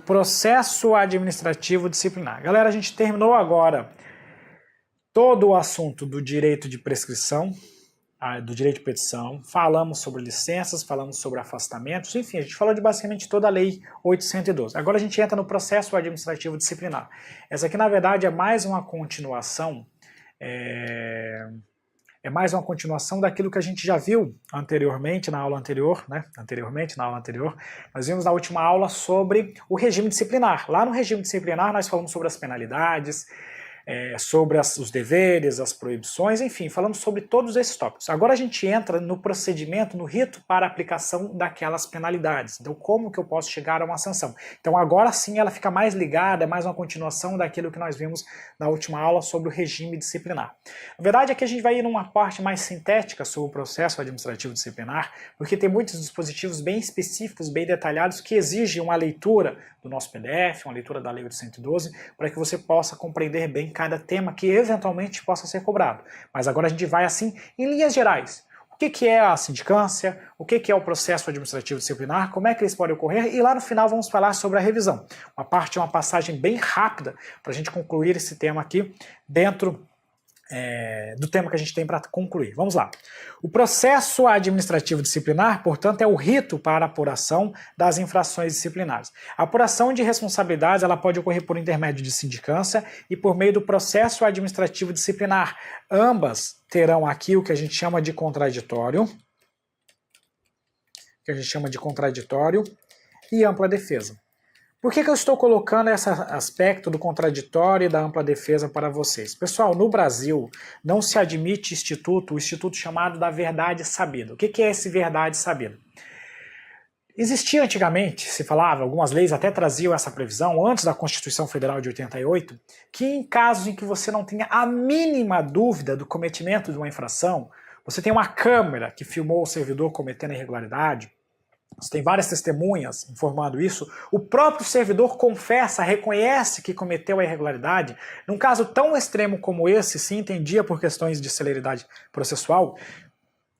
processo administrativo disciplinar. Galera, a gente terminou agora todo o assunto do direito de prescrição, do direito de petição, falamos sobre licenças, falamos sobre afastamentos, enfim, a gente falou de basicamente toda a lei 812. Agora a gente entra no processo administrativo disciplinar. Essa aqui, na verdade, é mais uma continuação, daquilo que a gente já viu anteriormente, na aula anterior, nós vimos na última aula sobre o regime disciplinar. Lá no regime disciplinar nós falamos sobre as penalidades, sobre os deveres, as proibições, enfim, falamos sobre todos esses tópicos. Agora a gente entra no procedimento, no rito para aplicação daquelas penalidades. Então, como que eu posso chegar a uma sanção? Então, agora sim ela fica mais ligada, é mais uma continuação daquilo que nós vimos na última aula sobre o regime disciplinar. Na verdade, aqui a gente vai ir numa parte mais sintética sobre o processo administrativo disciplinar, porque tem muitos dispositivos bem específicos, bem detalhados, que exigem uma leitura do nosso PDF, uma leitura da Lei 812, para que você possa compreender bem cada tema que eventualmente possa ser cobrado. Mas agora a gente vai assim, em linhas gerais. O que é a sindicância, o que é o processo administrativo disciplinar, como é que eles podem ocorrer, e lá no final vamos falar sobre a revisão. Uma passagem bem rápida para a gente concluir esse tema aqui dentro do tema que a gente tem para concluir. Vamos lá. O processo administrativo disciplinar, portanto, é o rito para a apuração das infrações disciplinares. A apuração de responsabilidades ela pode ocorrer por intermédio de sindicância e por meio do processo administrativo disciplinar. Ambas terão aqui o que a gente chama de contraditório, e ampla defesa. Por que eu estou colocando esse aspecto do contraditório e da ampla defesa para vocês? Pessoal, no Brasil não se admite o instituto chamado da verdade sabida. O que é esse verdade sabida? Existia antigamente, se falava, algumas leis até traziam essa previsão, antes da Constituição Federal de 88, que em casos em que você não tenha a mínima dúvida do cometimento de uma infração, você tem uma câmera que filmou o servidor cometendo irregularidade, você tem várias testemunhas informando isso, o próprio servidor confessa, reconhece que cometeu a irregularidade. Num caso tão extremo como esse, se entendia por questões de celeridade processual,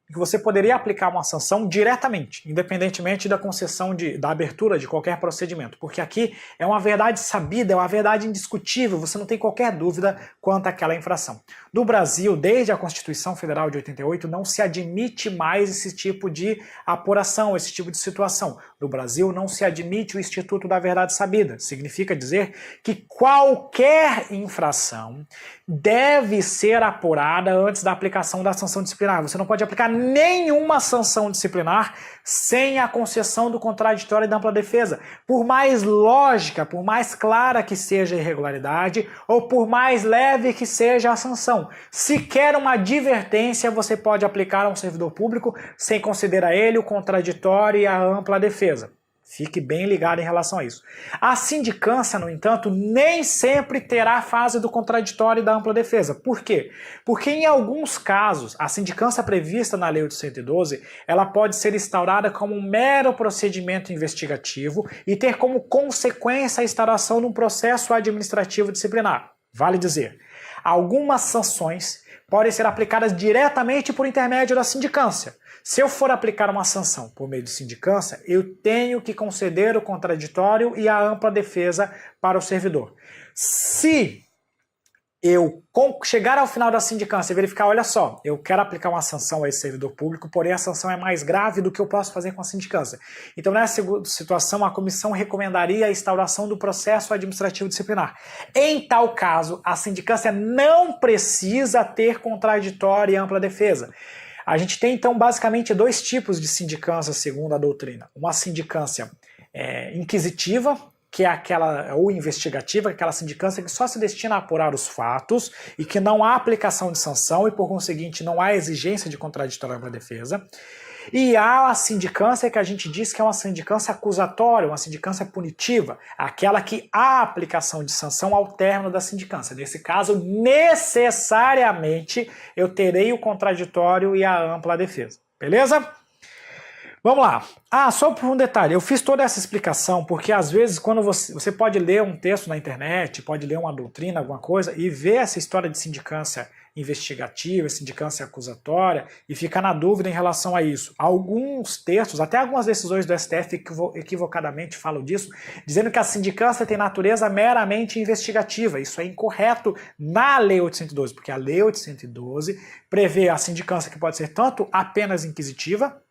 que você poderia aplicar uma sanção diretamente, independentemente da concessão da abertura de qualquer procedimento, porque aqui é uma verdade sabida, é uma verdade indiscutível, você não tem qualquer dúvida quanto àquela infração. No Brasil, desde a Constituição Federal de 88, não se admite mais esse tipo de apuração, esse tipo de situação. No Brasil, não se admite o Instituto da Verdade Sabida. Significa dizer que qualquer infração deve ser apurada antes da aplicação da sanção disciplinar. Você não pode aplicar nenhuma sanção disciplinar sem a concessão do contraditório e da ampla defesa. Por mais lógica, por mais clara que seja a irregularidade, ou por mais leve que seja a sanção. Sequer uma advertência você pode aplicar a um servidor público sem considerar ele o contraditório e a ampla defesa. Fique bem ligado em relação a isso. A sindicância, no entanto, nem sempre terá a fase do contraditório e da ampla defesa. Por quê? Porque em alguns casos, a sindicância prevista na Lei 812, ela pode ser instaurada como um mero procedimento investigativo e ter como consequência a instauração de um processo administrativo disciplinar. Vale dizer, algumas sanções podem ser aplicadas diretamente por intermédio da sindicância. Se eu for aplicar uma sanção por meio de sindicância, eu tenho que conceder o contraditório e a ampla defesa para o servidor. Se eu chegar ao final da sindicância e verificar, olha só, eu quero aplicar uma sanção a esse servidor público, porém a sanção é mais grave do que eu posso fazer com a sindicância. Então, nessa situação, a comissão recomendaria a instauração do processo administrativo disciplinar. Em tal caso, a sindicância não precisa ter contraditório e ampla defesa. A gente tem, então, basicamente dois tipos de sindicância, segundo a doutrina. Uma sindicância inquisitiva, que é aquela, ou investigativa, aquela sindicância que só se destina a apurar os fatos e que não há aplicação de sanção e, por conseguinte, não há exigência de contraditório para a defesa. E há a sindicância que a gente diz que é uma sindicância acusatória, uma sindicância punitiva, aquela que há aplicação de sanção ao término da sindicância. Nesse caso, necessariamente, eu terei o contraditório e a ampla defesa. Beleza? Vamos lá. Só por um detalhe, eu fiz toda essa explicação porque às vezes quando você pode ler um texto na internet, pode ler uma doutrina, alguma coisa, e ver essa história de sindicância investigativa, sindicância acusatória, e ficar na dúvida em relação a isso. Alguns textos, até algumas decisões do STF equivocadamente falam disso, dizendo que a sindicância tem natureza meramente investigativa. Isso é incorreto na Lei 812, porque a Lei 812 prevê a sindicância que pode ser tanto apenas inquisitiva,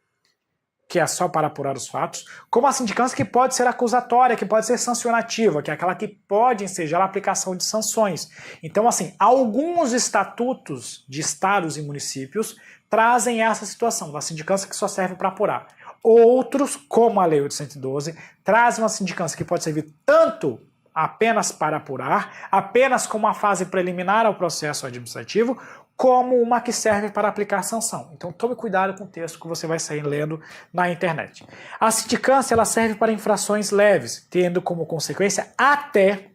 que é só para apurar os fatos, como a sindicância que pode ser acusatória, que pode ser sancionativa, que é aquela que pode ensejar a aplicação de sanções. Então, assim, alguns estatutos de estados e municípios trazem essa situação, da sindicância que só serve para apurar. Outros, como a Lei 812, trazem uma sindicância que pode servir tanto apenas para apurar, apenas como uma fase preliminar ao processo administrativo, como uma que serve para aplicar sanção. Então tome cuidado com o texto que você vai sair lendo na internet. A sindicância ela serve para infrações leves, tendo como consequência até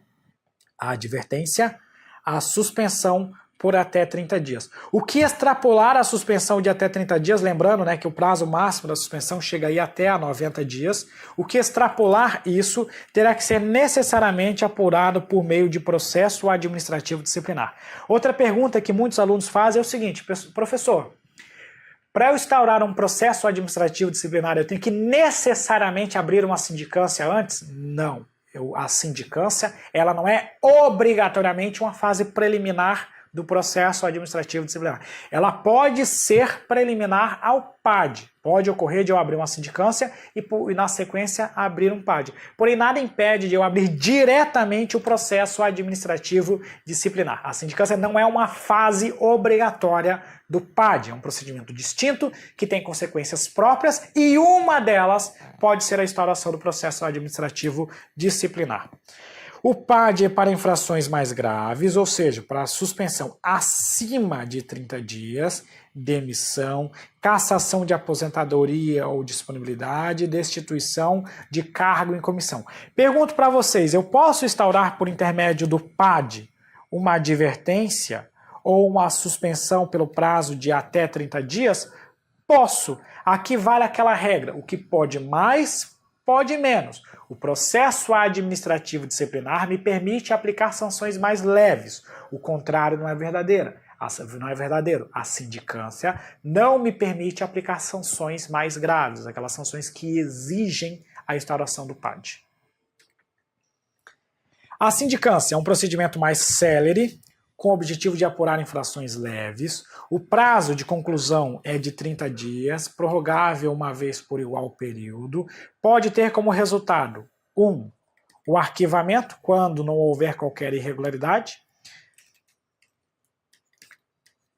a advertência, a suspensão por até 30 dias. O que extrapolar a suspensão de até 30 dias, lembrando, né, que o prazo máximo da suspensão chega aí até a 90 dias, o que extrapolar isso terá que ser necessariamente apurado por meio de processo administrativo disciplinar. Outra pergunta que muitos alunos fazem é o seguinte: professor, para eu instaurar um processo administrativo disciplinar, eu tenho que necessariamente abrir uma sindicância antes? Não. A sindicância ela não é obrigatoriamente uma fase preliminar do processo administrativo disciplinar. Ela pode ser preliminar ao PAD. Pode ocorrer de eu abrir uma sindicância e na sequência abrir um PAD. Porém, nada impede de eu abrir diretamente o processo administrativo disciplinar. A sindicância não é uma fase obrigatória do PAD. É um procedimento distinto que tem consequências próprias e uma delas pode ser a instauração do processo administrativo disciplinar. O PAD é para infrações mais graves, ou seja, para suspensão acima de 30 dias, demissão, cassação de aposentadoria ou disponibilidade, destituição de cargo em comissão. Pergunto para vocês, eu posso instaurar por intermédio do PAD uma advertência ou uma suspensão pelo prazo de até 30 dias? Posso. Aqui vale aquela regra, o que pode mais, pode menos. O processo administrativo disciplinar me permite aplicar sanções mais leves. O contrário não é verdadeiro. A sindicância não me permite aplicar sanções mais graves, aquelas sanções que exigem a instauração do PAD. A sindicância é um procedimento mais célere, com o objetivo de apurar infrações leves. O prazo de conclusão é de 30 dias, prorrogável uma vez por igual período. Pode ter como resultado 1. O arquivamento, quando não houver qualquer irregularidade.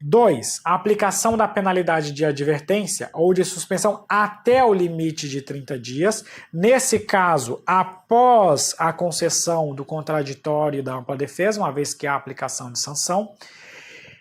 2. A aplicação da penalidade de advertência ou de suspensão até o limite de 30 dias. Nesse caso, após a concessão do contraditório e da ampla defesa, uma vez que há aplicação de sanção.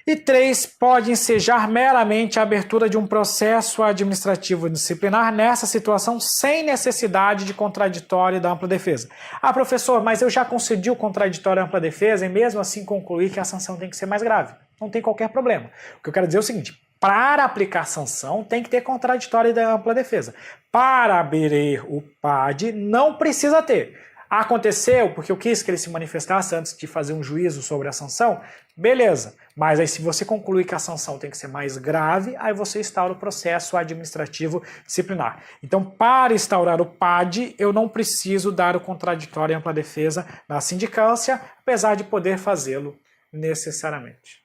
E 3. Pode ensejar meramente a abertura de um processo administrativo disciplinar nessa situação sem necessidade de contraditório e da ampla defesa. Professor, mas eu já concedi o contraditório e a ampla defesa e mesmo assim concluí que a sanção tem que ser mais grave. Não tem qualquer problema. O que eu quero dizer é o seguinte: para aplicar sanção tem que ter contraditório e da ampla defesa. Para abrir o PAD não precisa ter. Aconteceu porque eu quis que ele se manifestasse antes de fazer um juízo sobre a sanção, beleza. Mas aí se você concluir que a sanção tem que ser mais grave, aí você instaura o processo administrativo disciplinar. Então, para instaurar o PAD, eu não preciso dar o contraditório e ampla defesa na sindicância, apesar de poder fazê-lo necessariamente,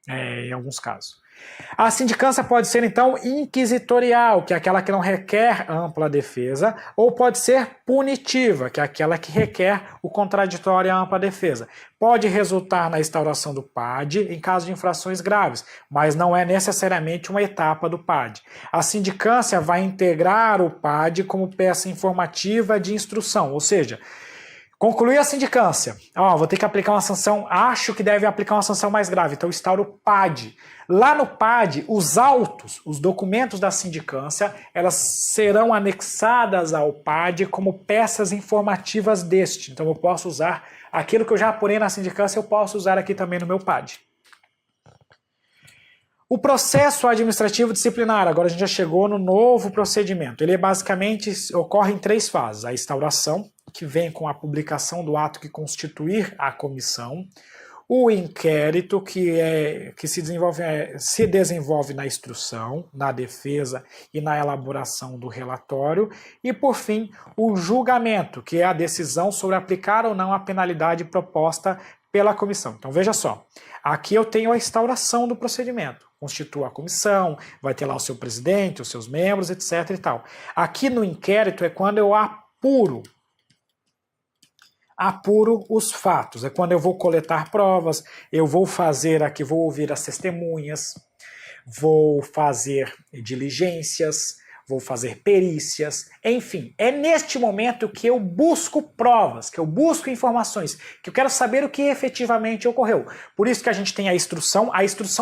em alguns casos. A sindicância pode ser, então, inquisitorial, que é aquela que não requer ampla defesa, ou pode ser punitiva, que é aquela que requer o contraditório e a ampla defesa. Pode resultar na instauração do PAD em caso de infrações graves, mas não é necessariamente uma etapa do PAD. A sindicância vai integrar o PAD como peça informativa de instrução, ou seja, concluir a sindicância. Vou ter que aplicar uma sanção, acho que deve aplicar uma sanção mais grave, então instauro o PAD. Lá no PAD, os autos, os documentos da sindicância, elas serão anexadas ao PAD como peças informativas deste. Então eu posso usar aquilo que eu já apurei na sindicância, eu posso usar aqui também no meu PAD. O processo administrativo disciplinar, agora a gente já chegou no novo procedimento. Ele basicamente ocorre em 3 fases. A instauração, que vem com a publicação do ato que constituir a comissão. O inquérito, que se desenvolve na instrução, na defesa e na elaboração do relatório. E, por fim, o julgamento, que é a decisão sobre aplicar ou não a penalidade proposta pela comissão. Então, veja só, aqui eu tenho a instauração do procedimento. Constitua a comissão, vai ter lá o seu presidente, os seus membros, etc. e tal. Aqui no inquérito é quando eu apuro os fatos, é quando eu vou coletar provas, eu vou fazer aqui, vou ouvir as testemunhas, vou fazer diligências, vou fazer perícias, enfim, é neste momento que eu busco provas, que eu busco informações, que eu quero saber o que efetivamente ocorreu. Por isso que a gente tem a instrução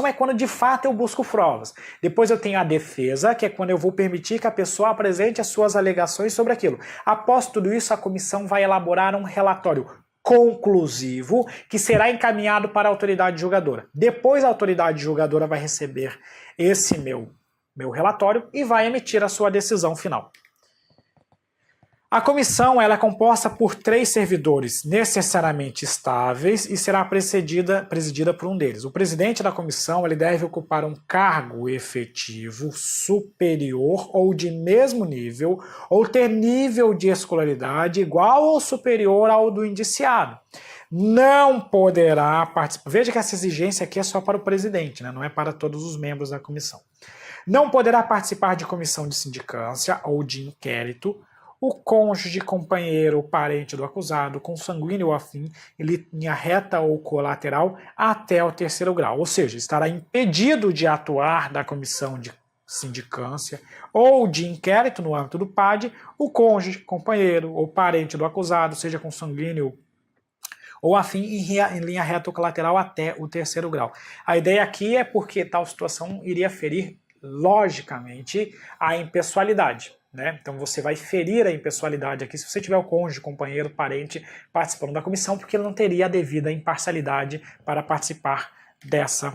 é quando de fato eu busco provas. Depois eu tenho a defesa, que é quando eu vou permitir que a pessoa apresente as suas alegações sobre aquilo. Após tudo isso, a comissão vai elaborar um relatório conclusivo que será encaminhado para a autoridade julgadora. Depois a autoridade julgadora vai receber esse meu relatório e vai emitir a sua decisão final. A comissão ela é composta por 3 servidores necessariamente estáveis e será presidida por um deles. O presidente da comissão ele deve ocupar um cargo efetivo superior ou de mesmo nível ou ter nível de escolaridade igual ou superior ao do indiciado. Não poderá participar. Veja que essa exigência aqui é só para o presidente, né? Não é para todos os membros da comissão. Não poderá participar de comissão de sindicância ou de inquérito o cônjuge, companheiro ou parente do acusado, consanguíneo ou afim, em linha reta ou colateral, até o 3º grau. Ou seja, estará impedido de atuar da comissão de sindicância ou de inquérito no âmbito do PAD o cônjuge, companheiro ou parente do acusado, seja consanguíneo ou afim em linha reta ou colateral até o 3º grau. A ideia aqui é porque tal situação iria ferir logicamente a impessoalidade, né? Então você vai ferir a impessoalidade aqui se você tiver o cônjuge, companheiro, parente participando da comissão, porque ele não teria a devida imparcialidade para participar dessa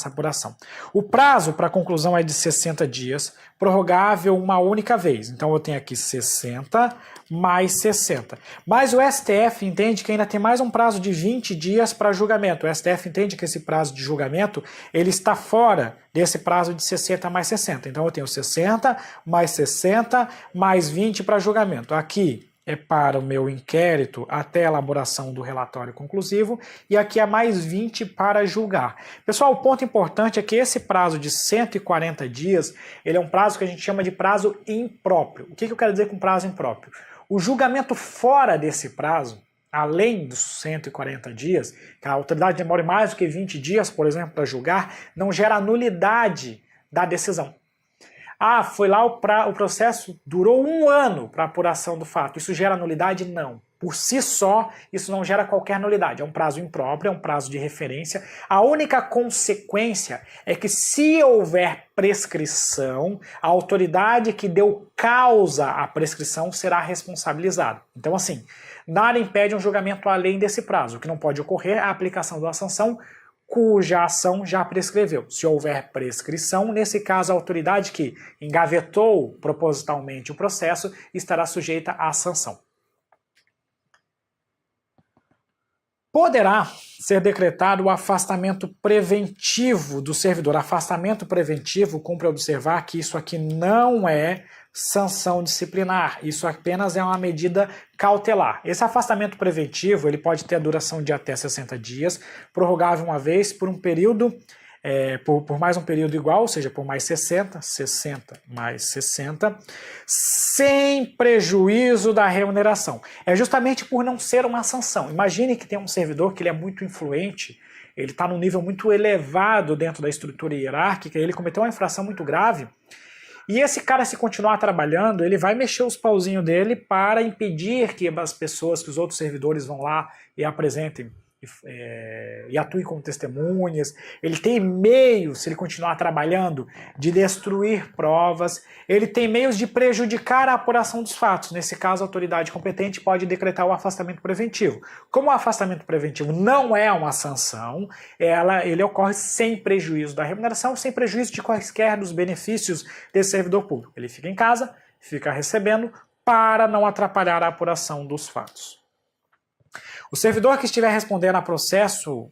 apuração. O prazo para conclusão é de 60 dias, prorrogável uma única vez. Então eu tenho aqui 60 mais 60. Mas o STF entende que ainda tem mais um prazo de 20 dias para julgamento. O STF entende que esse prazo de julgamento ele está fora desse prazo de 60 mais 60. Então eu tenho 60 mais 60 mais 20 para julgamento. Aqui é para o meu inquérito até a elaboração do relatório conclusivo e aqui é mais 20 para julgar. Pessoal, o ponto importante é que esse prazo de 140 dias, ele é um prazo que a gente chama de prazo impróprio. O que eu quero dizer com prazo impróprio? O julgamento fora desse prazo, além dos 140 dias, que a autoridade demore mais do que 20 dias, por exemplo, para julgar, não gera nulidade da decisão. Ah, foi lá o processo durou 1 ano para apuração do fato. Isso gera nulidade? Não. Por si só, isso não gera qualquer nulidade. É um prazo impróprio, é um prazo de referência. A única consequência é que se houver prescrição, a autoridade que deu causa à prescrição será responsabilizada. Então, assim, nada impede um julgamento além desse prazo. O que não pode ocorrer é a aplicação da sanção cuja ação já prescreveu. Se houver prescrição, nesse caso a autoridade que engavetou propositalmente o processo estará sujeita à sanção. Poderá ser decretado o afastamento preventivo do servidor. Afastamento preventivo, cumpre observar que isso aqui não é sanção disciplinar, isso apenas é uma medida cautelar. Esse afastamento preventivo ele pode ter a duração de até 60 dias, prorrogável uma vez por um período, por mais um período igual, ou seja, por mais 60 mais 60, sem prejuízo da remuneração. É justamente por não ser uma sanção. Imagine que tem um servidor que ele é muito influente, ele está num nível muito elevado dentro da estrutura hierárquica, ele cometeu uma infração muito grave, e esse cara, se continuar trabalhando, ele vai mexer os pauzinhos dele para impedir que as pessoas, que os outros servidores vão lá e apresentem e atue como testemunhas, ele tem meios, se ele continuar trabalhando, de destruir provas, ele tem meios de prejudicar a apuração dos fatos. Nesse caso, a autoridade competente pode decretar o afastamento preventivo. Como o afastamento preventivo não é uma sanção, ele ocorre sem prejuízo da remuneração, sem prejuízo de quaisquer dos benefícios desse servidor público. Ele fica em casa, fica recebendo, para não atrapalhar a apuração dos fatos. O servidor que estiver respondendo a processo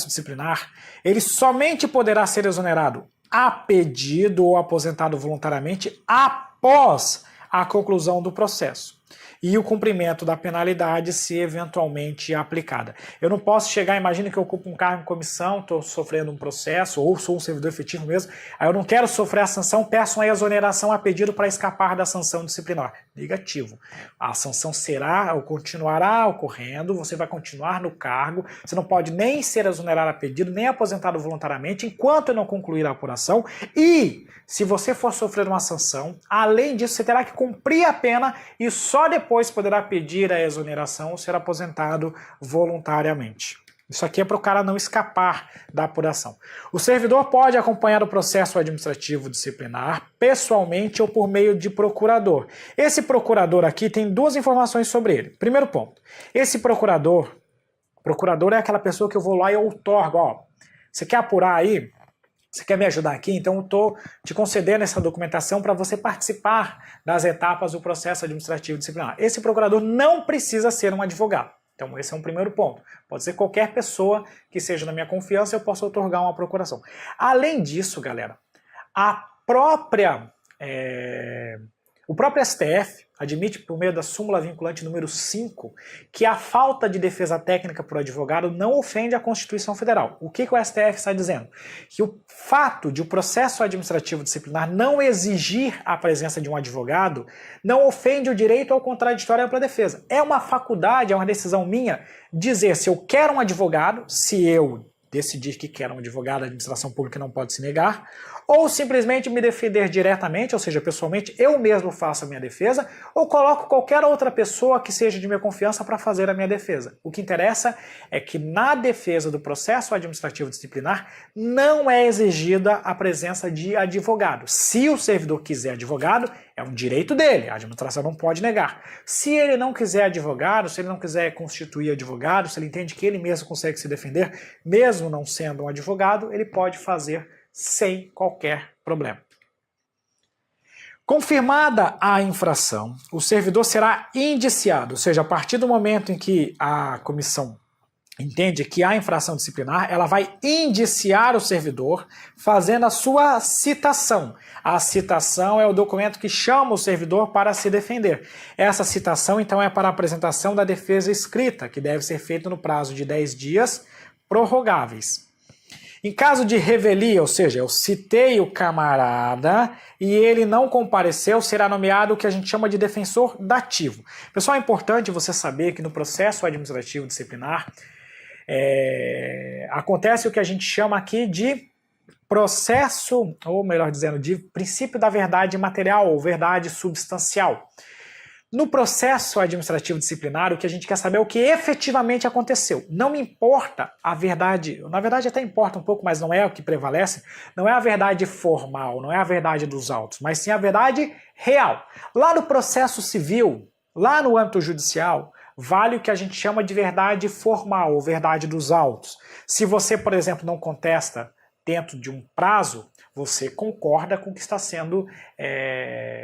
disciplinar, ele somente poderá ser exonerado a pedido ou aposentado voluntariamente após a conclusão do processo e o cumprimento da penalidade, se eventualmente aplicada. Eu não posso chegar, imagina que eu ocupo um cargo em comissão, estou sofrendo um processo, ou sou um servidor efetivo mesmo, aí eu não quero sofrer a sanção, peço uma exoneração a pedido para escapar da sanção disciplinar. Negativo. A sanção será ou continuará ocorrendo, você vai continuar no cargo, você não pode nem ser exonerado a pedido, nem aposentado voluntariamente, enquanto não concluir a apuração, e se você for sofrer uma sanção, além disso, você terá que cumprir a pena e só depois poderá pedir a exoneração ou ser aposentado voluntariamente. Isso aqui é para o cara não escapar da apuração. O servidor pode acompanhar o processo administrativo disciplinar pessoalmente ou por meio de procurador. Esse procurador aqui tem duas informações sobre ele. Primeiro ponto, esse procurador é aquela pessoa que eu vou lá e eu outorgo, ó, você quer apurar aí? Você quer me ajudar aqui? Então eu estou te concedendo essa documentação para você participar das etapas do processo administrativo disciplinar. Esse procurador não precisa ser um advogado. Então esse é um primeiro ponto. Pode ser qualquer pessoa que seja da minha confiança, eu posso otorgar uma procuração. Além disso, galera, o próprio STF admite, por meio da súmula vinculante número 5, que a falta de defesa técnica por advogado não ofende a Constituição Federal. O que o STF está dizendo? Que o fato de o processo administrativo disciplinar não exigir a presença de um advogado não ofende o direito ao contraditório e ampla defesa. É uma faculdade, é uma decisão minha dizer se eu quero um advogado, se eu decidir que quero um advogado, a administração pública não pode se negar, ou simplesmente me defender diretamente, ou seja, pessoalmente, eu mesmo faço a minha defesa, ou coloco qualquer outra pessoa que seja de minha confiança para fazer a minha defesa. O que interessa é que na defesa do processo administrativo disciplinar não é exigida a presença de advogado. Se o servidor quiser advogado, é um direito dele, a administração não pode negar. Se ele não quiser advogado, se ele não quiser constituir advogado, se ele entende que ele mesmo consegue se defender, mesmo não sendo um advogado, ele pode fazer sem qualquer problema. Confirmada a infração, o servidor será indiciado, ou seja, a partir do momento em que a comissão entende que há infração disciplinar, ela vai indiciar o servidor fazendo a sua citação. A citação é o documento que chama o servidor para se defender. Essa citação, então, é para a apresentação da defesa escrita, que deve ser feita no prazo de 10 dias, prorrogáveis. Em caso de revelia, ou seja, eu citei o camarada e ele não compareceu, será nomeado o que a gente chama de defensor dativo. Pessoal, é importante você saber que no processo administrativo disciplinar acontece o que a gente chama aqui de processo, ou melhor dizendo, de princípio da verdade material ou verdade substancial. No processo administrativo disciplinar, o que a gente quer saber é o que efetivamente aconteceu. Não me importa a verdade, na verdade até importa um pouco, mas não é o que prevalece, não é a verdade formal, não é a verdade dos autos, mas sim a verdade real. Lá no processo civil, lá no âmbito judicial, vale o que a gente chama de verdade formal, ou verdade dos autos. Se você, por exemplo, não contesta dentro de um prazo, você concorda com o que está sendo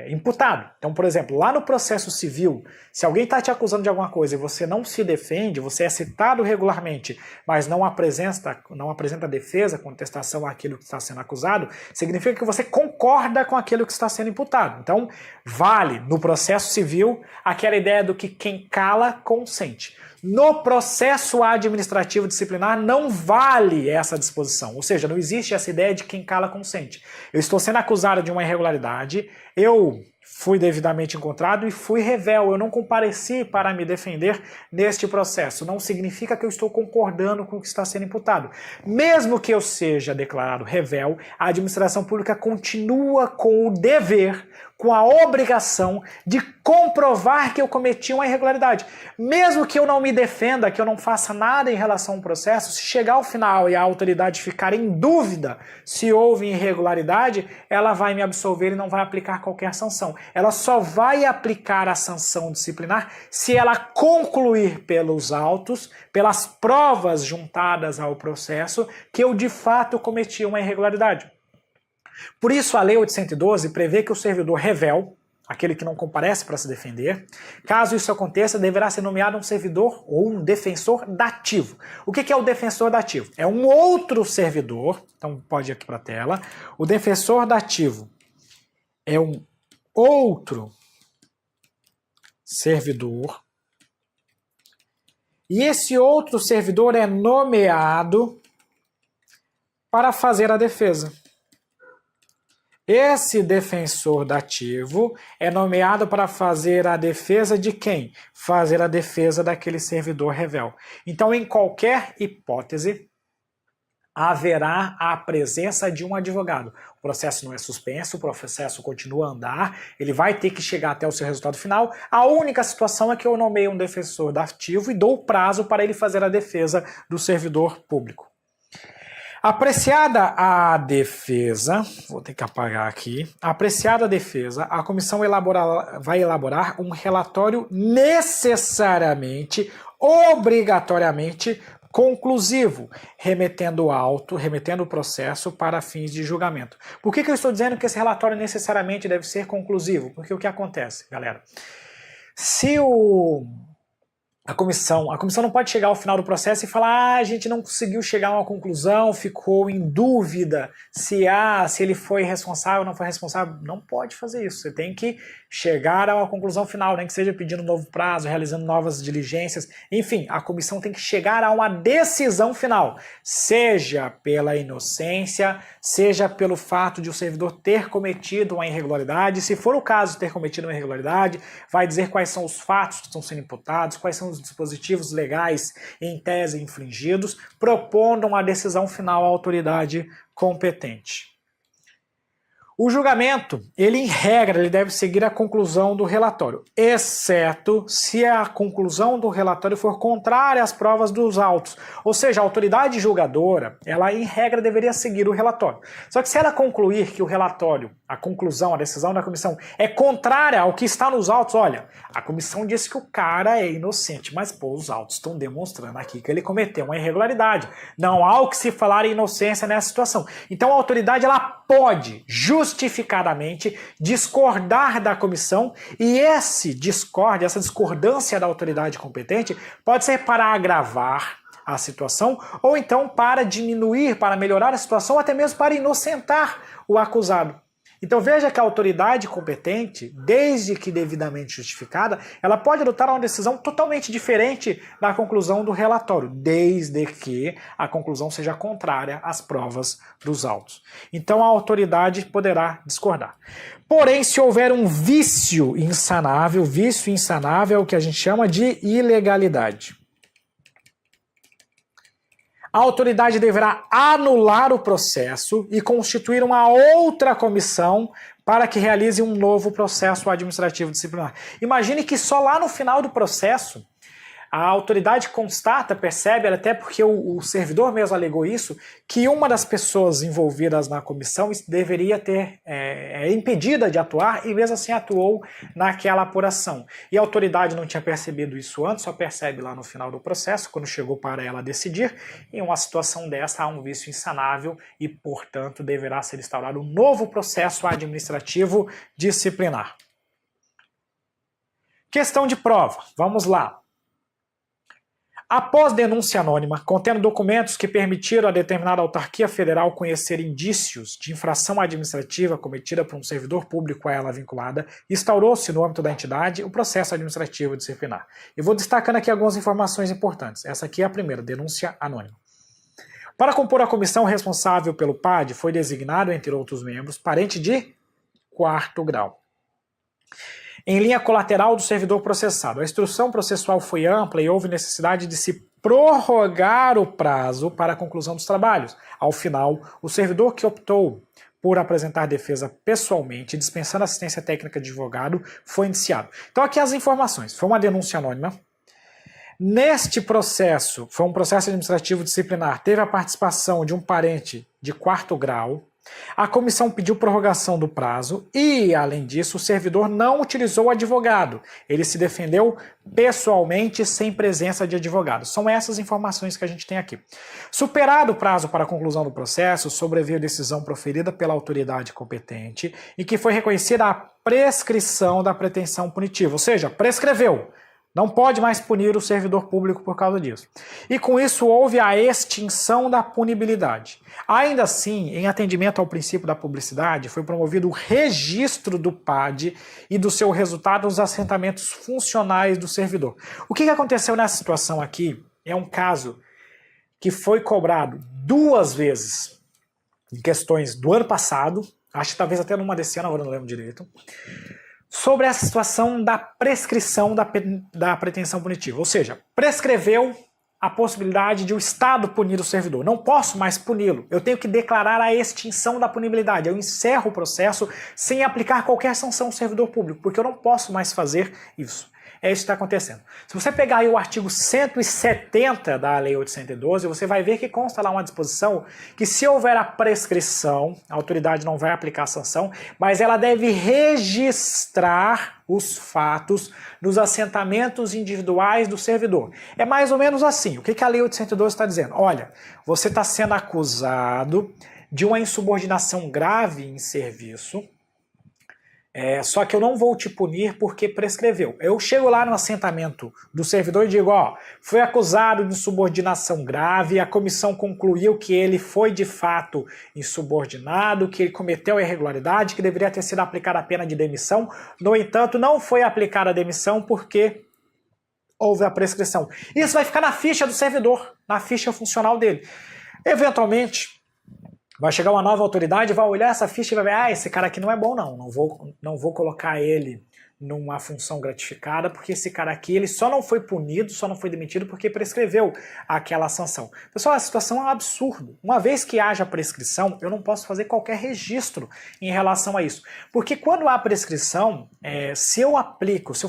imputado. Então, por exemplo, lá no processo civil, se alguém está te acusando de alguma coisa e você não se defende, você é citado regularmente, mas não apresenta defesa, contestação àquilo que está sendo acusado, significa que você concorda com aquilo que está sendo imputado. Então, vale no processo civil aquela ideia do que quem cala, consente. No processo administrativo disciplinar não vale essa disposição, ou seja, não existe essa ideia de quem cala consente. Eu estou sendo acusado de uma irregularidade, eu fui devidamente encontrado e fui revel, eu não compareci para me defender neste processo. Não significa que eu estou concordando com o que está sendo imputado. Mesmo que eu seja declarado revel, a administração pública continua com o dever, com a obrigação de comprovar que eu cometi uma irregularidade. Mesmo que eu não me defenda, que eu não faça nada em relação ao processo, se chegar ao final e a autoridade ficar em dúvida se houve irregularidade, ela vai me absolver e não vai aplicar qualquer sanção. Ela só vai aplicar a sanção disciplinar se ela concluir pelos autos, pelas provas juntadas ao processo, que eu de fato cometi uma irregularidade. Por isso, a Lei 812 prevê que o servidor revel, aquele que não comparece para se defender, caso isso aconteça, deverá ser nomeado um servidor ou um defensor dativo. O que é o defensor dativo? É um outro servidor, então pode ir aqui para a tela, o defensor dativo é um outro servidor, e esse outro servidor é nomeado para fazer a defesa. Esse defensor dativo é nomeado para fazer a defesa de quem? Fazer a defesa daquele servidor revel. Então, em qualquer hipótese, haverá a presença de um advogado. O processo não é suspenso, o processo continua a andar, ele vai ter que chegar até o seu resultado final. A única situação é que eu nomeio um defensor dativo e dou o prazo para ele fazer a defesa do servidor público. Apreciada a defesa, vou ter que apagar aqui, apreciada a defesa, a comissão vai elaborar um relatório necessariamente, obrigatoriamente conclusivo, remetendo o processo para fins de julgamento. Por que eu estou dizendo que esse relatório necessariamente deve ser conclusivo? Porque o que acontece, galera? Se a comissão não pode chegar ao final do processo e falar: a gente não conseguiu chegar a uma conclusão, ficou em dúvida se ele foi responsável ou não foi responsável. Não pode fazer isso. Você tem que chegar a uma conclusão final, nem que seja pedindo um novo prazo, realizando novas diligências. Enfim, a comissão tem que chegar a uma decisão final, seja pela inocência, seja pelo fato de o servidor ter cometido uma irregularidade. Se for o caso de ter cometido uma irregularidade, vai dizer quais são os fatos que estão sendo imputados, quais são os dispositivos legais em tese infringidos, propondo uma decisão final à autoridade competente. O julgamento, ele em regra, ele deve seguir a conclusão do relatório, exceto se a conclusão do relatório for contrária às provas dos autos. Ou seja, a autoridade julgadora, ela em regra deveria seguir o relatório. Só que se ela concluir que o relatório, a conclusão, a decisão da comissão é contrária ao que está nos autos, olha, a comissão disse que o cara é inocente, mas pô, os autos estão demonstrando aqui que ele cometeu uma irregularidade. Não há o que se falar em inocência nessa situação. Então a autoridade, ela pode justificadamente discordar da comissão, e essa discordância da autoridade competente pode ser para agravar a situação, ou então para diminuir, para melhorar a situação, ou até mesmo para inocentar o acusado. Então veja que a autoridade competente, desde que devidamente justificada, ela pode adotar uma decisão totalmente diferente da conclusão do relatório, desde que a conclusão seja contrária às provas dos autos. Então a autoridade poderá discordar. Porém, se houver um vício insanável é o que a gente chama de ilegalidade. A autoridade deverá anular o processo e constituir uma outra comissão para que realize um novo processo administrativo disciplinar. Imagine que só lá no final do processo a autoridade constata, percebe, até porque o servidor mesmo alegou isso, que uma das pessoas envolvidas na comissão deveria ter impedida de atuar e mesmo assim atuou naquela apuração. E a autoridade não tinha percebido isso antes, só percebe lá no final do processo, quando chegou para ela decidir. Em uma situação dessa há um vício insanável e, portanto, deverá ser instaurado um novo processo administrativo disciplinar. Questão de prova. Vamos lá. Após denúncia anônima, contendo documentos que permitiram a determinada autarquia federal conhecer indícios de infração administrativa cometida por um servidor público a ela vinculada, instaurou-se no âmbito da entidade o processo administrativo disciplinar. Eu vou destacando aqui algumas informações importantes. Essa aqui é a primeira, denúncia anônima. Para compor a comissão responsável pelo PAD, foi designado, entre outros membros, parente de 4º grau. Em linha colateral do servidor processado, a instrução processual foi ampla e houve necessidade de se prorrogar o prazo para a conclusão dos trabalhos. Ao final, o servidor que optou por apresentar defesa pessoalmente, dispensando assistência técnica de advogado, foi indiciado. Então aqui as informações. Foi uma denúncia anônima. Neste processo, foi um processo administrativo disciplinar, teve a participação de um parente de 4º grau. A comissão pediu prorrogação do prazo e, além disso, o servidor não utilizou advogado. Ele se defendeu pessoalmente, sem presença de advogado. São essas informações que a gente tem aqui. Superado o prazo para a conclusão do processo, sobreveio decisão proferida pela autoridade competente e que foi reconhecida a prescrição da pretensão punitiva, ou seja, prescreveu. Não pode mais punir o servidor público por causa disso. E com isso houve a extinção da punibilidade. Ainda assim, em atendimento ao princípio da publicidade, foi promovido o registro do PAD e do seu resultado nos assentamentos funcionais do servidor. O que aconteceu nessa situação aqui é um caso que foi cobrado 2 vezes em questões do ano passado, acho que talvez até numa desse ano, agora não lembro direito, sobre essa situação da prescrição da pretensão punitiva. Ou seja, prescreveu a possibilidade de o Estado punir o servidor. Não posso mais puni-lo. Eu tenho que declarar a extinção da punibilidade. Eu encerro o processo sem aplicar qualquer sanção ao servidor público, porque eu não posso mais fazer isso. É isso que está acontecendo. Se você pegar aí o artigo 170 da Lei 812, você vai ver que consta lá uma disposição que se houver a prescrição, a autoridade não vai aplicar a sanção, mas ela deve registrar os fatos nos assentamentos individuais do servidor. É mais ou menos assim. O que a Lei 812 está dizendo? Olha, você está sendo acusado de uma insubordinação grave em serviço, só que eu não vou te punir porque prescreveu. Eu chego lá no assentamento do servidor e digo, ó, foi acusado de insubordinação grave, a comissão concluiu que ele foi de fato insubordinado, que ele cometeu a irregularidade, que deveria ter sido aplicada a pena de demissão. No entanto, não foi aplicada a demissão porque houve a prescrição. Isso vai ficar na ficha do servidor, na ficha funcional dele. Eventualmente, vai chegar uma nova autoridade, vai olhar essa ficha e vai ver, esse cara aqui não é bom não vou colocar ele numa função gratificada, porque esse cara aqui ele só não foi punido, só não foi demitido porque prescreveu aquela sanção. Pessoal, a situação é um absurdo. Uma vez que haja prescrição, eu não posso fazer qualquer registro em relação a isso. Porque quando há prescrição, se eu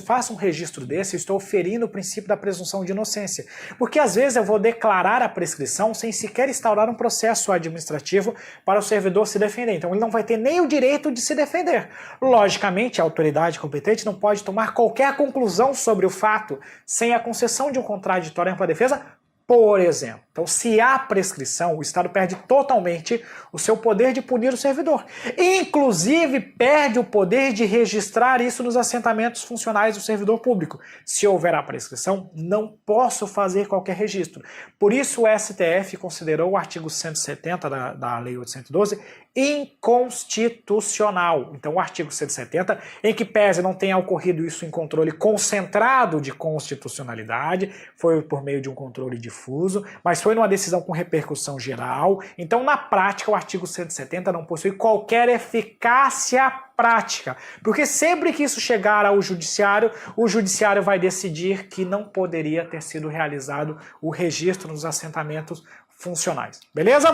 faço um registro desse, eu estou ferindo o princípio da presunção de inocência. Porque às vezes eu vou declarar a prescrição sem sequer instaurar um processo administrativo para o servidor se defender. Então ele não vai ter nem o direito de se defender. Logicamente, a autoridade competente não pode tomar qualquer conclusão sobre o fato sem a concessão de um contraditório em ampla defesa, por exemplo. Então, se há prescrição, o Estado perde totalmente o seu poder de punir o servidor. Inclusive, perde o poder de registrar isso nos assentamentos funcionais do servidor público. Se houver a prescrição, não posso fazer qualquer registro. Por isso, o STF considerou o artigo 170 da Lei 812 inconstitucional. Então, o artigo 170, em que pese não tenha ocorrido isso em controle concentrado de constitucionalidade, foi por meio de um controle difuso, mas foi numa decisão com repercussão geral. Então, na prática, o artigo 170 não possui qualquer eficácia prática, porque sempre que isso chegar ao judiciário, o judiciário vai decidir que não poderia ter sido realizado o registro nos assentamentos funcionais. Beleza?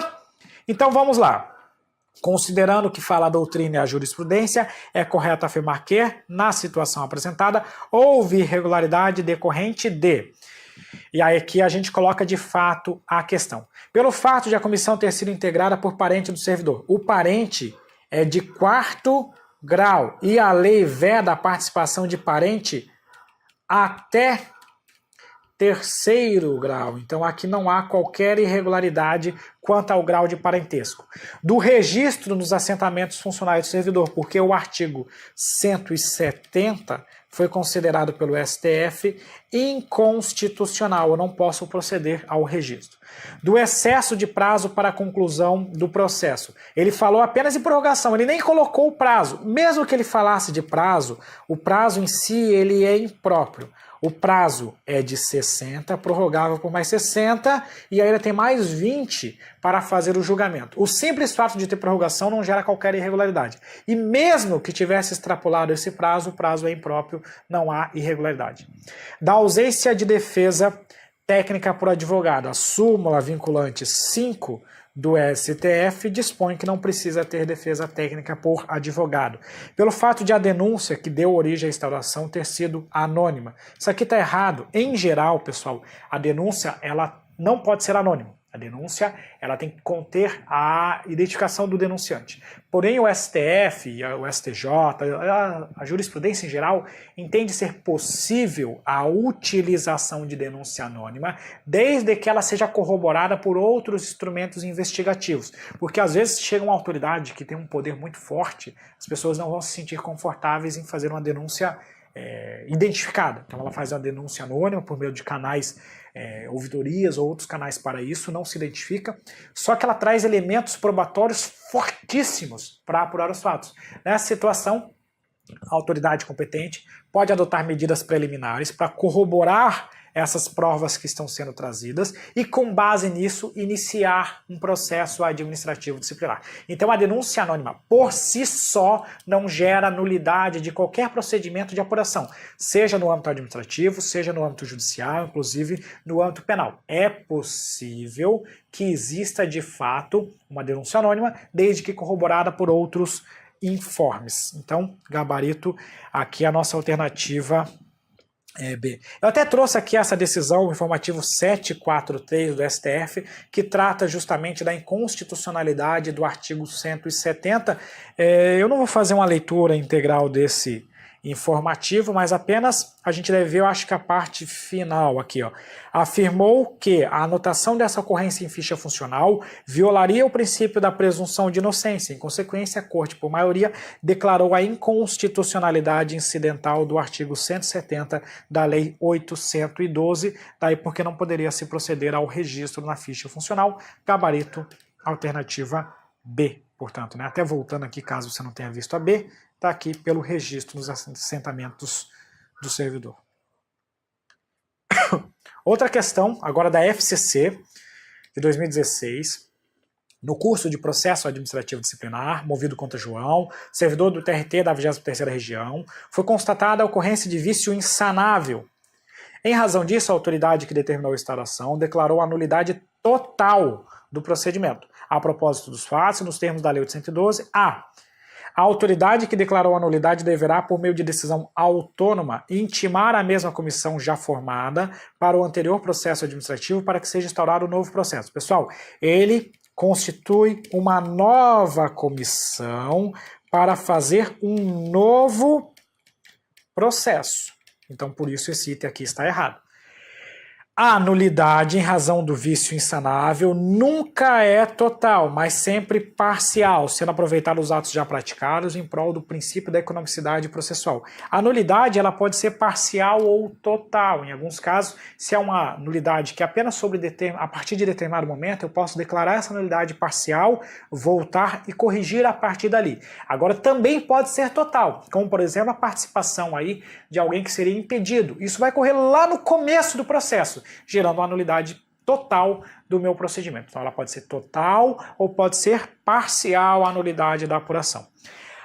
Então, vamos lá. Considerando que fala a doutrina e a jurisprudência, é correto afirmar que, na situação apresentada, houve irregularidade decorrente de... E aí aqui a gente coloca de fato a questão. Pelo fato de a comissão ter sido integrada por parente do servidor. O parente é de 4º grau e a lei veda a participação de parente até 3º grau. Então aqui não há qualquer irregularidade quanto ao grau de parentesco. Do registro nos assentamentos funcionais do servidor, porque o artigo 170 foi considerado pelo STF inconstitucional. Eu não posso proceder ao registro. Do excesso de prazo para a conclusão do processo. Ele falou apenas em prorrogação, ele nem colocou o prazo. Mesmo que ele falasse de prazo, o prazo em si ele é impróprio. O prazo é de 60, prorrogável por mais 60, e aí ele tem mais 20 para fazer o julgamento. O simples fato de ter prorrogação não gera qualquer irregularidade. E mesmo que tivesse extrapolado esse prazo, o prazo é impróprio, não há irregularidade. Da ausência de defesa técnica por advogado, a súmula vinculante 5 do STF dispõe que não precisa ter defesa técnica por advogado, pelo fato de a denúncia que deu origem à instauração ter sido anônima. Isso aqui está errado. Em geral, pessoal, a denúncia ela não pode ser anônima. A denúncia ela tem que conter a identificação do denunciante. Porém, o STF, o STJ, a jurisprudência em geral, entende ser possível a utilização de denúncia anônima, desde que ela seja corroborada por outros instrumentos investigativos. Porque às vezes chega uma autoridade que tem um poder muito forte, as pessoas não vão se sentir confortáveis em fazer uma denúncia identificada. Então ela faz uma denúncia anônima por meio de canais, ouvidorias ou outros canais para isso, não se identifica, só que ela traz elementos probatórios fortíssimos para apurar os fatos. Nessa situação, a autoridade competente pode adotar medidas preliminares para corroborar essas provas que estão sendo trazidas e, com base nisso, iniciar um processo administrativo disciplinar. Então, a denúncia anônima, por si só, não gera nulidade de qualquer procedimento de apuração, seja no âmbito administrativo, seja no âmbito judicial, inclusive no âmbito penal. É possível que exista, de fato, uma denúncia anônima, desde que corroborada por outros informes. Então, gabarito, aqui a nossa alternativa B. Eu até trouxe aqui essa decisão, o informativo 743 do STF, que trata justamente da inconstitucionalidade do artigo 170. Eu não vou fazer uma leitura integral desse informativo, mas apenas a gente deve ver, eu acho que a parte final aqui, ó. Afirmou que a anotação dessa ocorrência em ficha funcional violaria o princípio da presunção de inocência. Em consequência, a Corte, por maioria, declarou a inconstitucionalidade incidental do artigo 170 da Lei 812, daí porque não poderia se proceder ao registro na ficha funcional. Gabarito, alternativa B. Portanto, né, até voltando aqui, caso você não tenha visto a B, está aqui pelo registro dos assentamentos do servidor. Outra questão, agora da FCC, de 2016, no curso de processo administrativo disciplinar, movido contra João, servidor do TRT da 23ª Região, foi constatada a ocorrência de vício insanável. Em razão disso, a autoridade que determinou a instauração declarou a nulidade total do procedimento. A propósito dos fatos, nos termos da Lei 812, a autoridade que declarou a nulidade deverá, por meio de decisão autônoma, intimar a mesma comissão já formada para o anterior processo administrativo para que seja instaurado um novo processo. Pessoal, ele constitui uma nova comissão para fazer um novo processo. Então, por isso esse item aqui está errado. A nulidade em razão do vício insanável nunca é total, mas sempre parcial, sendo aproveitados os atos já praticados em prol do princípio da economicidade processual. A nulidade ela pode ser parcial ou total. Em alguns casos, se é uma nulidade que apenas a partir de determinado momento eu posso declarar essa nulidade parcial, voltar e corrigir a partir dali. Agora também pode ser total, como por exemplo a participação aí de alguém que seria impedido. Isso vai ocorrer lá no começo do processo, gerando uma nulidade total do meu procedimento. Então ela pode ser total ou pode ser parcial a nulidade da apuração.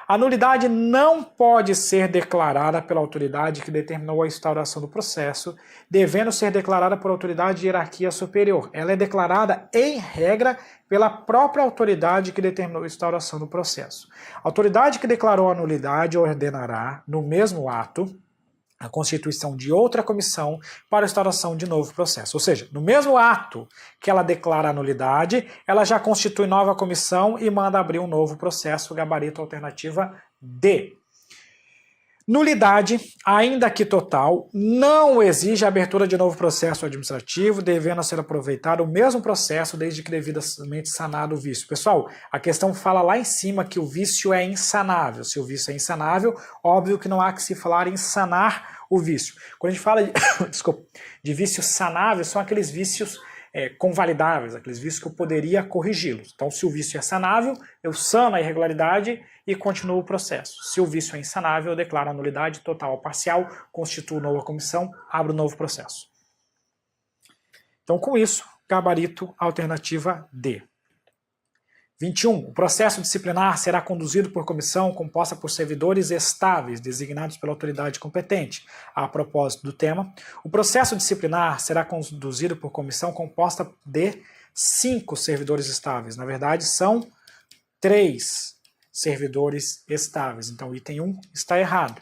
A nulidade não pode ser declarada pela autoridade que determinou a instauração do processo, devendo ser declarada por autoridade de hierarquia superior. Ela é declarada, em regra, pela própria autoridade que determinou a instauração do processo. A autoridade que declarou a nulidade ordenará, no mesmo ato, a constituição de outra comissão para a instauração de novo processo. Ou seja, no mesmo ato que ela declara a nulidade, ela já constitui nova comissão e manda abrir um novo processo, gabarito alternativa D. Nulidade, ainda que total, não exige a abertura de novo processo administrativo, devendo ser aproveitado o mesmo processo desde que devidamente sanado o vício. Pessoal, a questão fala lá em cima que o vício é insanável. Se o vício é insanável, óbvio que não há que se falar em sanar o vício. Quando a gente fala de, de vícios sanáveis, são aqueles vícios convalidáveis, aqueles vícios que eu poderia corrigi-los. Então, se o vício é sanável, eu sano a irregularidade e continuo o processo. Se o vício é insanável, eu declaro a nulidade total ou parcial, constituo nova comissão, abro novo processo. Então, com isso, gabarito alternativa D. 21. O processo disciplinar será conduzido por comissão composta por servidores estáveis, designados pela autoridade competente. A propósito do tema, o processo disciplinar será conduzido por comissão composta de 5 servidores estáveis. Na verdade, são 3 servidores estáveis. Então, o item 1 está errado.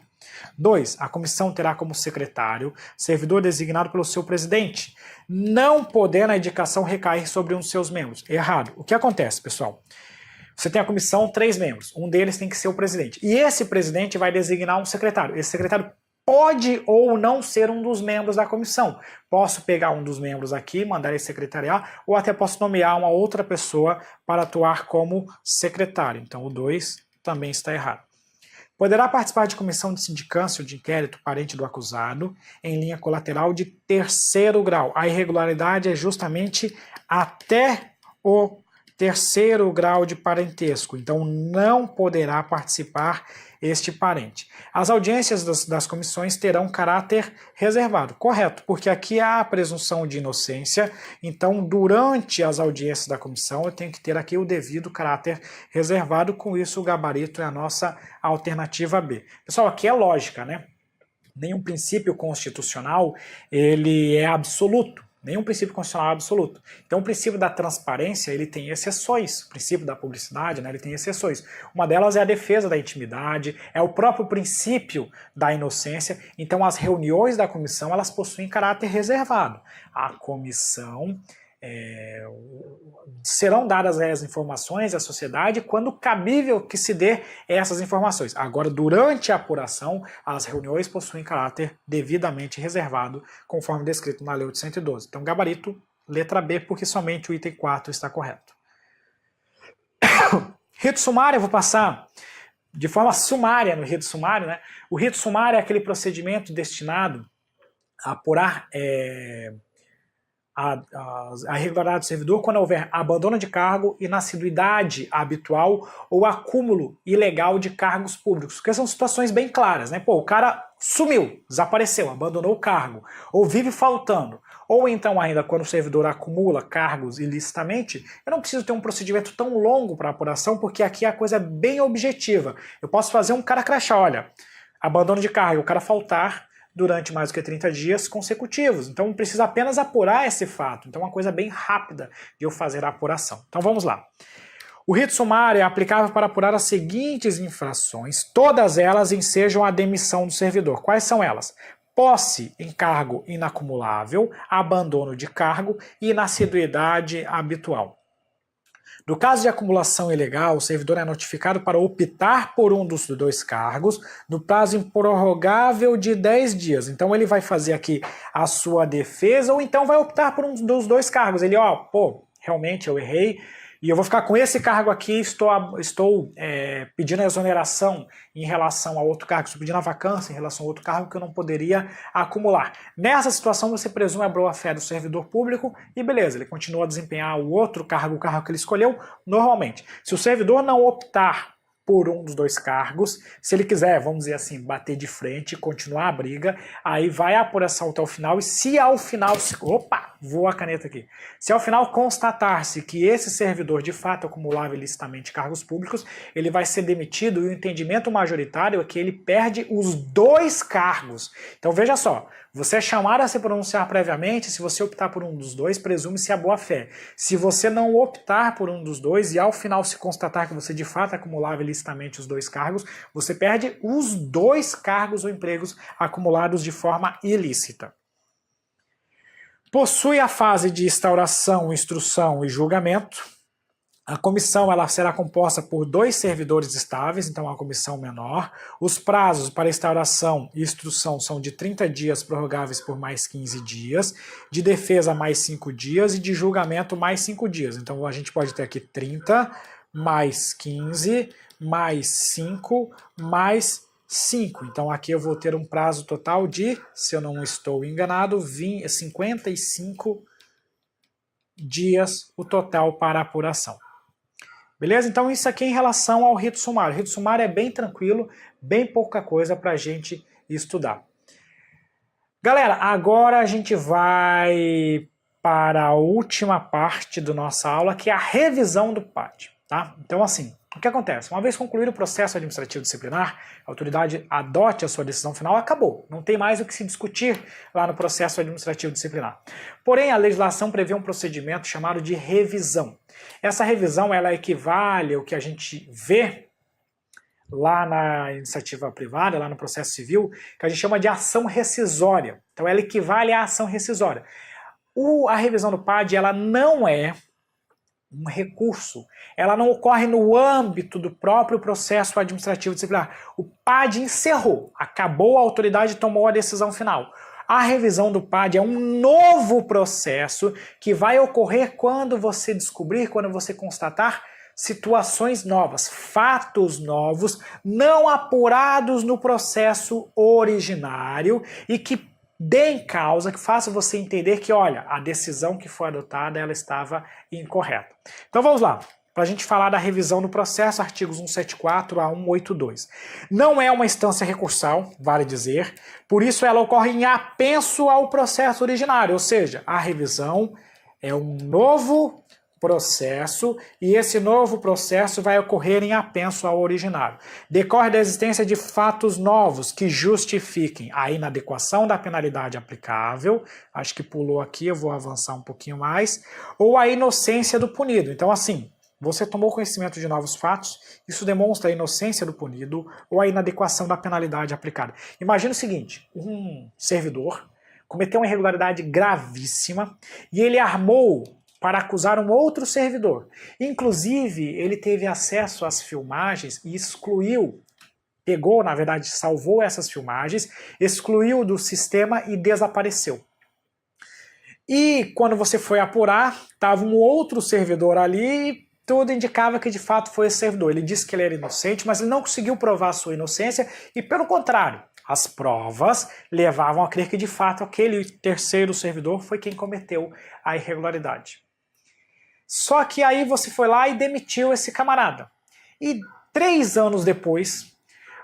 2. A comissão terá como secretário servidor designado pelo seu presidente, não podendo a indicação recair sobre um de seus membros. Errado. O que acontece, pessoal? Você tem a comissão, 3 membros. Um deles tem que ser o presidente. E esse presidente vai designar um secretário. Esse secretário pode ou não ser um dos membros da comissão. Posso pegar um dos membros aqui, mandar ele secretariar, ou até posso nomear uma outra pessoa para atuar como secretário. Então o 2 também está errado. Poderá participar de comissão de sindicância ou de inquérito parente do acusado em linha colateral de 3º grau. A irregularidade é justamente até o 3º grau de parentesco, então não poderá participar este parente. As audiências das comissões terão caráter reservado, correto, porque aqui há a presunção de inocência, então durante as audiências da comissão eu tenho que ter aqui o devido caráter reservado, com isso o gabarito é a nossa alternativa B. Pessoal, aqui é lógica, né? Nenhum princípio constitucional ele é absoluto. Nenhum princípio constitucional é absoluto. Então o princípio da transparência ele tem exceções, o princípio da publicidade, né, ele tem exceções. Uma delas é a defesa da intimidade, é o próprio princípio da inocência. Então as reuniões da comissão elas possuem caráter reservado. A comissão serão dadas as informações à sociedade quando cabível que se dê essas informações. Agora, durante a apuração, as reuniões possuem caráter devidamente reservado, conforme descrito na Lei 812. Então, gabarito, letra B, porque somente o item 4 está correto. Rito sumário, eu vou passar de forma sumária no rito sumário, né? O rito sumário é aquele procedimento destinado a apurar a irregularidade do servidor quando houver abandono de cargo, inassiduidade habitual ou acúmulo ilegal de cargos públicos, porque são situações bem claras, né? Pô, o cara sumiu, desapareceu, abandonou o cargo, ou vive faltando, ou então ainda quando o servidor acumula cargos ilicitamente, eu não preciso ter um procedimento tão longo para apuração, porque aqui a coisa é bem objetiva. Eu posso fazer um cara crachar, olha, abandono de cargo, o cara faltar durante mais do que 30 dias consecutivos. Então precisa apenas apurar esse fato. Então é uma coisa bem rápida de eu fazer a apuração. Então vamos lá. O rito sumário é aplicável para apurar as seguintes infrações, todas elas ensejam a demissão do servidor. Quais são elas? Posse em cargo inacumulável, abandono de cargo e inassiduidade habitual. No caso de acumulação ilegal, o servidor é notificado para optar por um dos 2 cargos no prazo improrrogável de 10 dias. Então ele vai fazer aqui a sua defesa ou então vai optar por um dos 2 cargos. Ele, realmente eu errei e eu vou ficar com esse cargo aqui, estou pedindo a exoneração em relação a outro cargo, estou pedindo a vacância em relação a outro cargo que eu não poderia acumular. Nessa situação você presume a boa-fé do servidor público e beleza, ele continua a desempenhar o outro cargo, o cargo que ele escolheu normalmente. Se o servidor não optar por um dos 2 cargos, se ele quiser, vamos dizer assim, bater de frente, continuar a briga, aí vai a apuração até o final e se ao final, voa a caneta aqui, se ao final constatar-se que esse servidor de fato acumulava ilicitamente cargos públicos, ele vai ser demitido e o entendimento majoritário é que ele perde os 2 cargos. Então veja só, você é chamado a se pronunciar previamente, se você optar por um dos 2, presume-se a boa-fé. Se você não optar por um dos 2 e ao final se constatar que você de fato acumulava ilicitamente os 2 cargos, você perde os 2 cargos ou empregos acumulados de forma ilícita. Possui a fase de instauração, instrução e julgamento. A comissão ela será composta por 2 servidores estáveis, então a comissão menor. Os prazos para instauração e instrução são de 30 dias prorrogáveis por mais 15 dias, de defesa mais 5 dias e de julgamento mais 5 dias. Então a gente pode ter aqui 30 mais 15 mais 5 mais 5. Então aqui eu vou ter um prazo total de, se eu não estou enganado, 55 dias o total para apuração. Beleza? Então isso aqui em relação ao rito sumário. O rito sumário é bem tranquilo, bem pouca coisa para a gente estudar. Galera, agora a gente vai para a última parte da nossa aula, que é a revisão do PAD. Tá? Então assim, O que acontece? Uma vez concluído o processo administrativo disciplinar, a autoridade adote a sua decisão final, acabou. Não tem mais o que se discutir lá no processo administrativo disciplinar. Porém, a legislação prevê um procedimento chamado de revisão. Essa revisão, ela equivale ao que a gente vê lá na iniciativa privada, lá no processo civil, que a gente chama de ação rescisória. Então, ela equivale à ação rescisória. A revisão do PAD, ela não é um recurso, ela não ocorre no âmbito do próprio processo administrativo disciplinar. O PAD encerrou, acabou, a autoridade tomou a decisão final. A revisão do PAD é um novo processo que vai ocorrer quando você descobrir, quando você constatar situações novas, fatos novos, não apurados no processo originário e que deem causa, que faça você entender que, olha, a decisão que foi adotada, ela estava incorreta. Então vamos lá, para a gente falar da revisão do processo, artigos 174 a 182. Não é uma instância recursal, vale dizer, por isso ela ocorre em apenso ao processo originário, ou seja, a revisão é um novo processo e esse novo processo vai ocorrer em apenso ao originário. Decorre da existência de fatos novos que justifiquem a inadequação da penalidade aplicável, acho que pulou aqui, eu vou avançar um pouquinho mais, ou a inocência do punido. Então assim, você tomou conhecimento de novos fatos, isso demonstra a inocência do punido ou a inadequação da penalidade aplicada. Imagina o seguinte, um servidor cometeu uma irregularidade gravíssima e ele armou para acusar um outro servidor. Inclusive, ele teve acesso às filmagens e pegou, na verdade, salvou essas filmagens, excluiu do sistema e desapareceu. E quando você foi apurar, estava um outro servidor ali e tudo indicava que de fato foi esse servidor. Ele disse que ele era inocente, mas ele não conseguiu provar a sua inocência e, pelo contrário, as provas levavam a crer que de fato aquele terceiro servidor foi quem cometeu a irregularidade. Só que aí você foi lá e demitiu esse camarada. E 3 anos depois,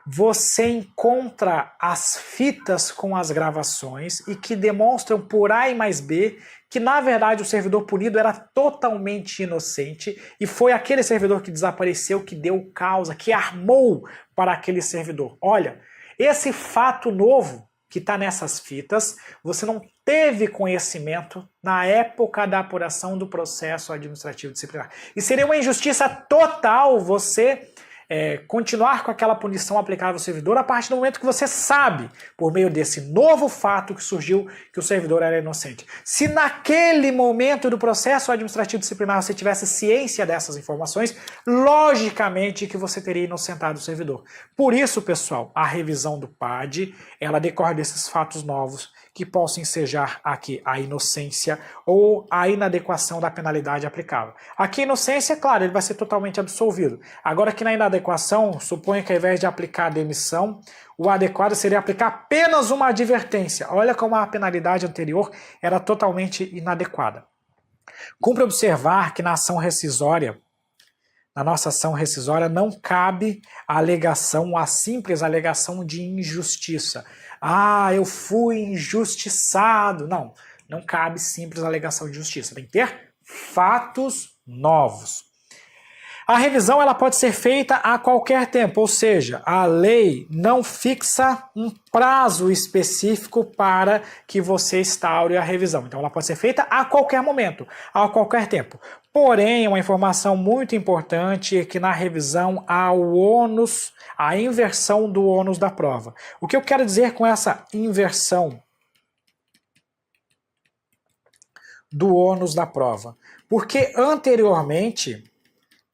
você encontra as fitas com as gravações e que demonstram por A e mais B que, na verdade, o servidor punido era totalmente inocente e foi aquele servidor que desapareceu, que deu causa, que armou para aquele servidor. Olha, esse fato novo que está nessas fitas, você não teve conhecimento na época da apuração do processo administrativo disciplinar. E seria uma injustiça total você continuar com aquela punição aplicável ao servidor a partir do momento que você sabe, por meio desse novo fato que surgiu, que o servidor era inocente. Se naquele momento do processo administrativo disciplinar você tivesse ciência dessas informações, logicamente que você teria inocentado o servidor. Por isso, pessoal, a revisão do PAD, ela decorre desses fatos novos que possam ensejar aqui a inocência ou a inadequação da penalidade aplicável. Aqui a inocência, claro, ele vai ser totalmente absolvido. Agora aqui na inadequação, suponha que ao invés de aplicar a demissão, o adequado seria aplicar apenas uma advertência. Olha como a penalidade anterior era totalmente inadequada. Cumpre observar que na ação rescisória, na nossa ação rescisória, não cabe a alegação, a simples alegação de injustiça. Ah, eu fui injustiçado. Não, não cabe simples alegação de justiça. Tem que ter fatos novos. A revisão ela pode ser feita a qualquer tempo, ou seja, a lei não fixa um prazo específico para que você instaure a revisão. Então ela pode ser feita a qualquer momento, a qualquer tempo. Porém, uma informação muito importante é que na revisão há o ônus, a inversão do ônus da prova. O que eu quero dizer com essa inversão do ônus da prova? Porque anteriormente,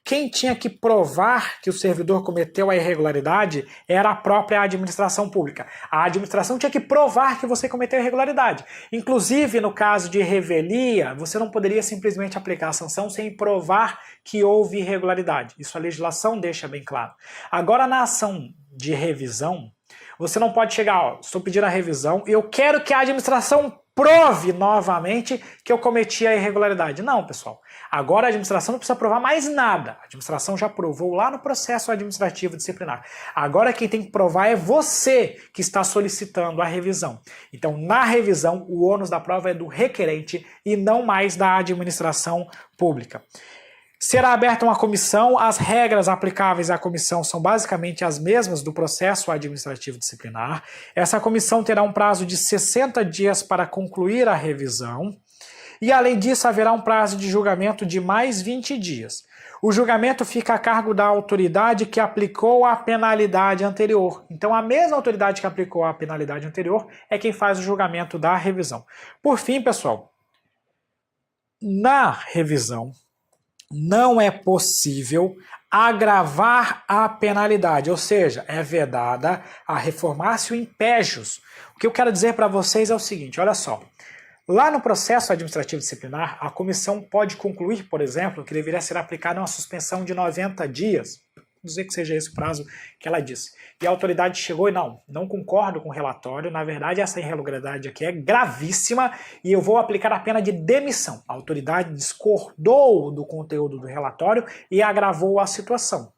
quem tinha que provar que o servidor cometeu a irregularidade era a própria administração pública. A administração tinha que provar que você cometeu a irregularidade. Inclusive, no caso de revelia, você não poderia simplesmente aplicar a sanção sem provar que houve irregularidade. Isso a legislação deixa bem claro. Agora, na ação de revisão, você não pode chegar, ó, estou pedindo a revisão, eu quero que a administração prove novamente que eu cometi a irregularidade. Não, pessoal. Agora a administração não precisa provar mais nada. A administração já provou lá no processo administrativo disciplinar. Agora quem tem que provar é você que está solicitando a revisão. Então, na revisão, o ônus da prova é do requerente e não mais da administração pública. Será aberta uma comissão, as regras aplicáveis à comissão são basicamente as mesmas do processo administrativo disciplinar. Essa comissão terá um prazo de 60 dias para concluir a revisão e, além disso, haverá um prazo de julgamento de mais 20 dias. O julgamento fica a cargo da autoridade que aplicou a penalidade anterior. Então, a mesma autoridade que aplicou a penalidade anterior é quem faz o julgamento da revisão. Por fim, pessoal, na revisão, não é possível agravar a penalidade, ou seja, é vedada a reformácio impégios. O que eu quero dizer para vocês é o seguinte, olha só. Lá no processo administrativo disciplinar, a comissão pode concluir, por exemplo, que deveria ser aplicada uma suspensão de 90 dias. Vamos dizer que seja esse o prazo que ela disse. E a autoridade chegou e não concordo com o relatório, na verdade essa irregularidade aqui é gravíssima e eu vou aplicar a pena de demissão. A autoridade discordou do conteúdo do relatório e agravou a situação.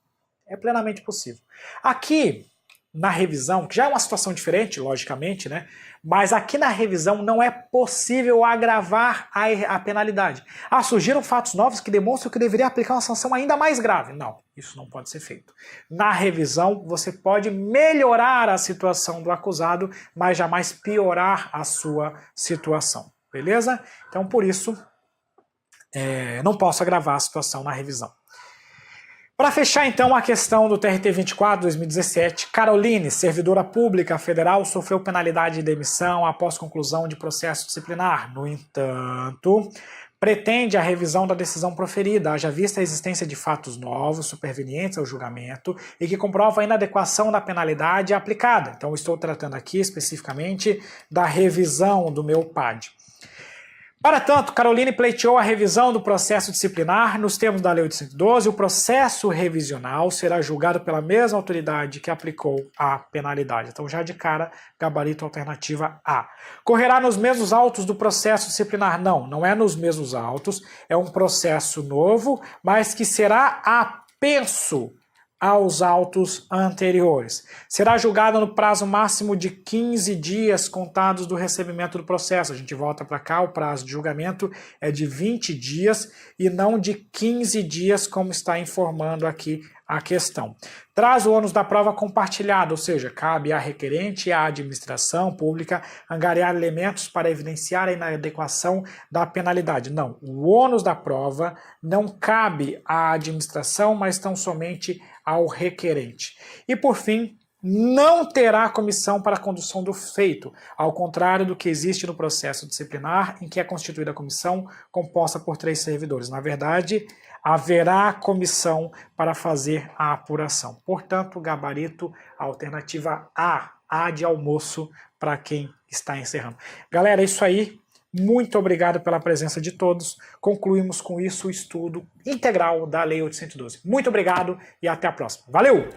É plenamente possível. Aqui, na revisão, que já é uma situação diferente, logicamente, né? Mas aqui na revisão não é possível agravar a penalidade. Surgiram fatos novos que demonstram que deveria aplicar uma sanção ainda mais grave. Não, isso não pode ser feito. Na revisão, você pode melhorar a situação do acusado, mas jamais piorar a sua situação. Beleza? Então, por isso, não posso agravar a situação na revisão. Para fechar, então, a questão do TRT 24/2017, Caroline, servidora pública federal, sofreu penalidade de demissão após conclusão de processo disciplinar. No entanto, pretende a revisão da decisão proferida, haja vista a existência de fatos novos, supervenientes ao julgamento e que comprovam a inadequação da penalidade aplicada. Então, estou tratando aqui especificamente da revisão do meu PAD. Para tanto, Caroline pleiteou a revisão do processo disciplinar nos termos da Lei 812. O processo revisional será julgado pela mesma autoridade que aplicou a penalidade. Então, já de cara, gabarito alternativa A. Correrá nos mesmos autos do processo disciplinar? Não é nos mesmos autos. É um processo novo, mas que será apenso aos autos anteriores. Será julgado no prazo máximo de 15 dias contados do recebimento do processo. A gente volta para cá, o prazo de julgamento é de 20 dias e não de 15 dias, como está informando aqui a questão. Traz o ônus da prova compartilhada, ou seja, cabe à requerente e à administração pública angariar elementos para evidenciar a inadequação da penalidade. Não, o ônus da prova não cabe à administração, mas tão somente ao requerente. E por fim, não terá comissão para a condução do feito, ao contrário do que existe no processo disciplinar, em que é constituída a comissão composta por 3 servidores. Na verdade, haverá comissão para fazer a apuração. Portanto, gabarito, alternativa A de almoço para quem está encerrando. Galera, é isso aí. Muito obrigado pela presença de todos. Concluímos com isso o estudo integral da Lei 812. Muito obrigado e até a próxima. Valeu!